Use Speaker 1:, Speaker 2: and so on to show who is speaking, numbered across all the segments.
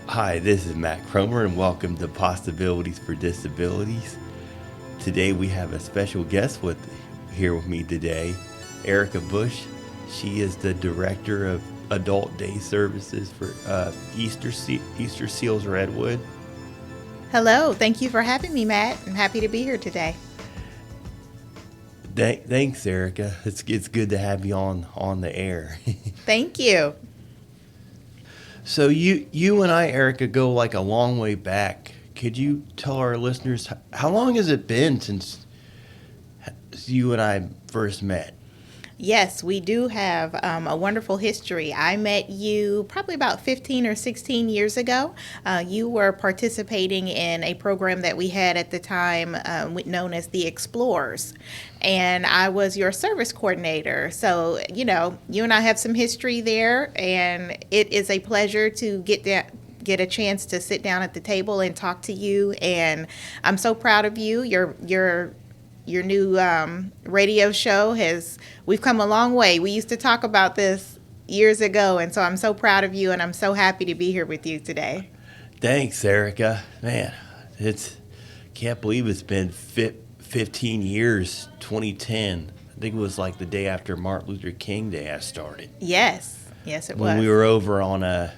Speaker 1: Hi, this is Matt Cromer, and welcome to Possibilities for Disabilities. Today we have a special guest here with me today, Erica Busch. She is the Director of Adult Day Services for Easterseals Redwood.
Speaker 2: Hello, thank you for having me, Matt. I'm happy to be here today.
Speaker 1: Thanks, Erica. It's good to have you on the air.
Speaker 2: Thank you.
Speaker 1: So you and I, Erica, go like a long way back. Could you tell our listeners how long has it been since you and I first met?
Speaker 2: Yes, we do have a wonderful history. I met you probably about 15 or 16 years ago. You were participating in a program that we had at the time known as the Explorers, and I was your service coordinator. So, you and I have some history there, and it is a pleasure to get a chance to sit down at the table and talk to you. And I'm so proud of you. Your new radio show we've come a long way. We used to talk about this years ago, and so I'm so proud of you, and I'm so happy to be here with you today.
Speaker 1: Thanks, Erica. Man, can't believe it's been 15 years, 2010. I think it was like the day after Martin Luther King Day I started.
Speaker 2: Yes, it was.
Speaker 1: When we were over on a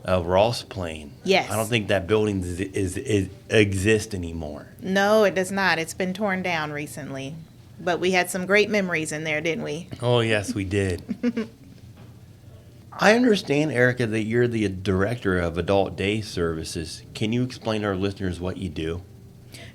Speaker 1: Ross Plain.
Speaker 2: Yes.
Speaker 1: I don't think that building exists anymore.
Speaker 2: No, it does not. It's been torn down recently. But we had some great memories in there, didn't we?
Speaker 1: Oh, yes, we did. I understand, Erica, that you're the director of Adult Day Services. Can you explain to our listeners what you do?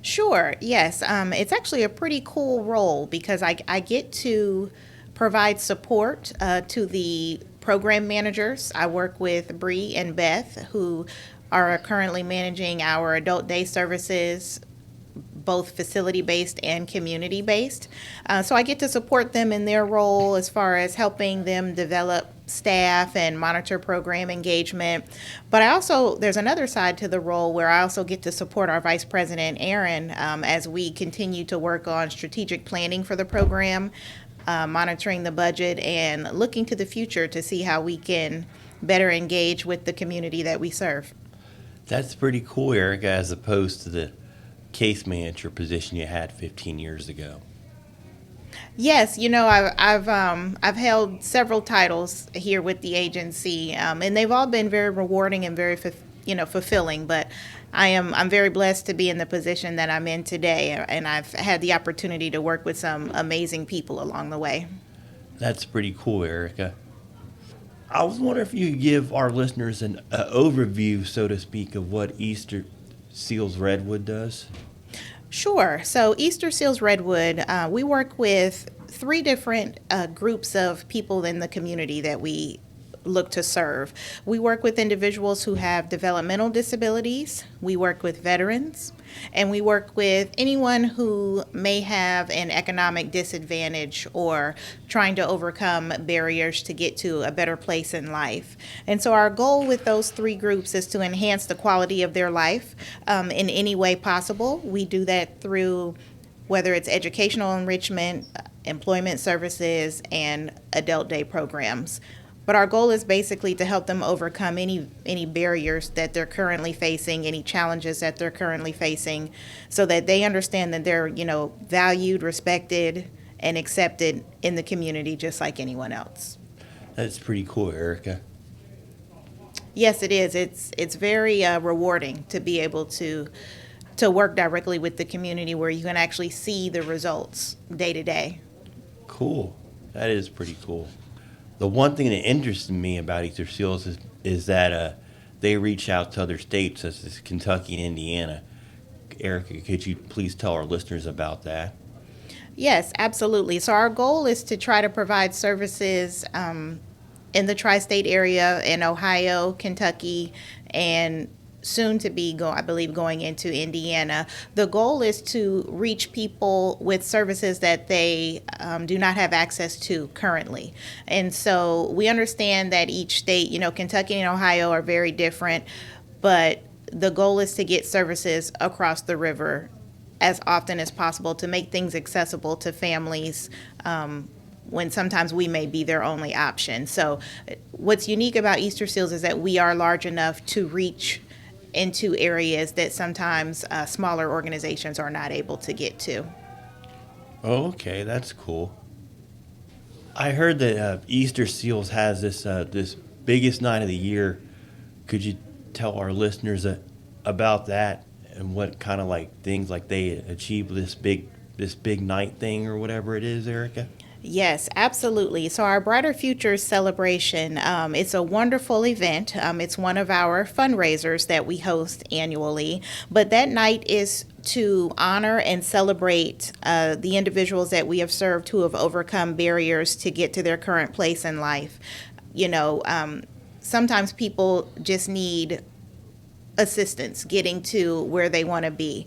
Speaker 2: Sure, yes. It's actually a pretty cool role because I get to provide support to the program managers. I work with Bree and Beth, who are currently managing our adult day services, both facility-based and community-based. So I get to support them in their role as far as helping them develop staff and monitor program engagement. But there's another side to the role where I also get to support our Vice President, Aaron, as we continue to work on strategic planning for the program, monitoring the budget, and looking to the future to see how we can better engage with the community that we serve.
Speaker 1: That's pretty cool, Erica, as opposed to the case manager position you had 15 years ago.
Speaker 2: Yes, I've held several titles here with the agency, and they've all been very rewarding and very fulfilling. But I'm very blessed to be in the position that I'm in today, and I've had the opportunity to work with some amazing people along the way.
Speaker 1: That's pretty cool, Erica. I was wondering if you could give our listeners an overview, so to speak, of what Easterseals Redwood does.
Speaker 2: Sure. So Easterseals Redwood, we work with three different groups of people in the community that we look to serve. We work with individuals who have developmental disabilities, we work with veterans, and we work with anyone who may have an economic disadvantage or trying to overcome barriers to get to a better place in life. And so our goal with those three groups is to enhance the quality of their life in any way possible. We do that through whether it's educational enrichment, employment services, and adult day programs. But our goal is basically to help them overcome any barriers that they're currently facing, any challenges that they're currently facing, so that they understand that they're, valued, respected, and accepted in the community just like anyone else.
Speaker 1: That's pretty cool, Erica.
Speaker 2: Yes, it is. It's very rewarding to be able to work directly with the community where you can actually see the results day to day.
Speaker 1: Cool. That is pretty cool. The one thing that interests me about Easterseals is that they reach out to other states such as Kentucky and Indiana. Erica, could you please tell our listeners about that?
Speaker 2: Yes, absolutely. So our goal is to try to provide services in the tri-state area in Ohio, Kentucky, and soon to be, I believe, going into Indiana. The goal is to reach people with services that they do not have access to currently. And so we understand that each state, Kentucky and Ohio are very different, but the goal is to get services across the river as often as possible to make things accessible to families when sometimes we may be their only option. So what's unique about Easterseals is that we are large enough to reach into areas that sometimes smaller organizations are not able to get to.
Speaker 1: Oh, okay, that's cool. I heard that Easterseals has this biggest night of the year. Could you tell our listeners about that and what kind of like things like they achieve this big night thing or whatever it is, Erica?
Speaker 2: Yes, absolutely. So our Brighter Futures celebration, it's a wonderful event. It's one of our fundraisers that we host annually. But that night is to honor and celebrate the individuals that we have served who have overcome barriers to get to their current place in life. You know, sometimes people just need assistance getting to where they want to be.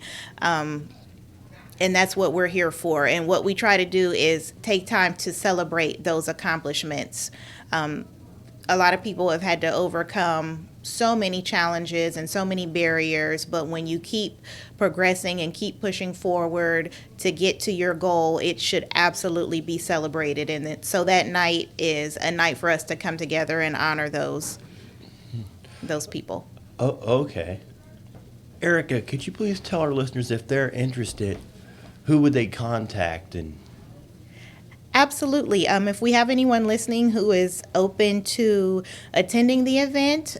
Speaker 2: And that's what we're here for. And what we try to do is take time to celebrate those accomplishments. A lot of people have had to overcome so many challenges and so many barriers, but when you keep progressing and keep pushing forward to get to your goal, it should absolutely be celebrated. And so that night is a night for us to come together and honor those people.
Speaker 1: Oh, okay. Erica, could you please tell our listeners if they're interested, who would they contact? And
Speaker 2: Absolutely. If we have anyone listening who is open to attending the event,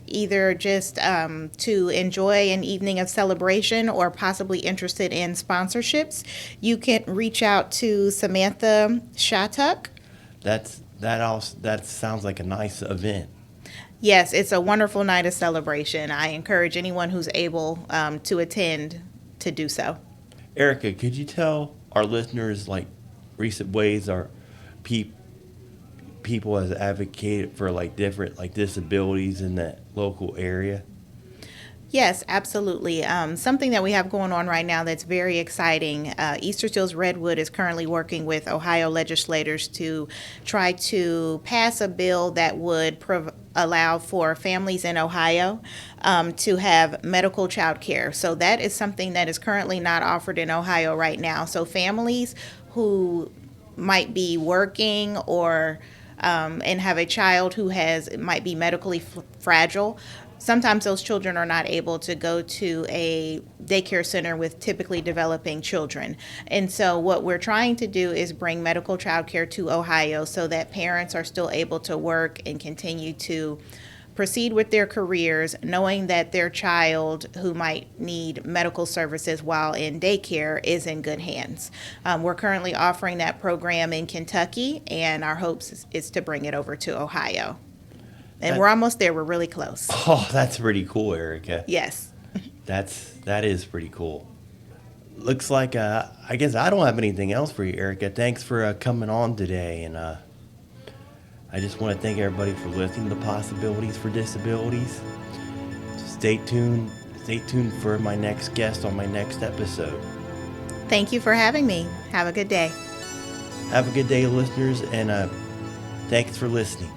Speaker 2: either just to enjoy an evening of celebration or possibly interested in sponsorships, you can reach out to Samantha Shattuck.
Speaker 1: that sounds like a nice event.
Speaker 2: Yes, it's a wonderful night of celebration. I encourage anyone who's able to attend to do so.
Speaker 1: Erica, could you tell our listeners like recent ways our people has advocated for like different like disabilities in that local area?
Speaker 2: Yes, absolutely. Something that we have going on right now that's very exciting. Easterseals Redwood is currently working with Ohio legislators to try to pass a bill that would allow for families in Ohio to have medical child care. So that is something that is currently not offered in Ohio right now. So families who might be working or and have a child who might be medically fragile. Sometimes those children are not able to go to a daycare center with typically developing children. And so what we're trying to do is bring medical child care to Ohio so that parents are still able to work and continue to proceed with their careers, knowing that their child who might need medical services while in daycare is in good hands. We're currently offering that program in Kentucky, and our hopes is to bring it over to Ohio. And we're almost there. We're really close.
Speaker 1: Oh, that's pretty cool, Erica.
Speaker 2: Yes.
Speaker 1: That is pretty cool. Looks like I guess I don't have anything else for you, Erica. Thanks for coming on today, and I just want to thank everybody for listening to Possibilities for Disabilities. Stay tuned for my next guest on my next episode.
Speaker 2: Thank you for having me. Have a good day.
Speaker 1: Have a good day, listeners, and thanks for listening.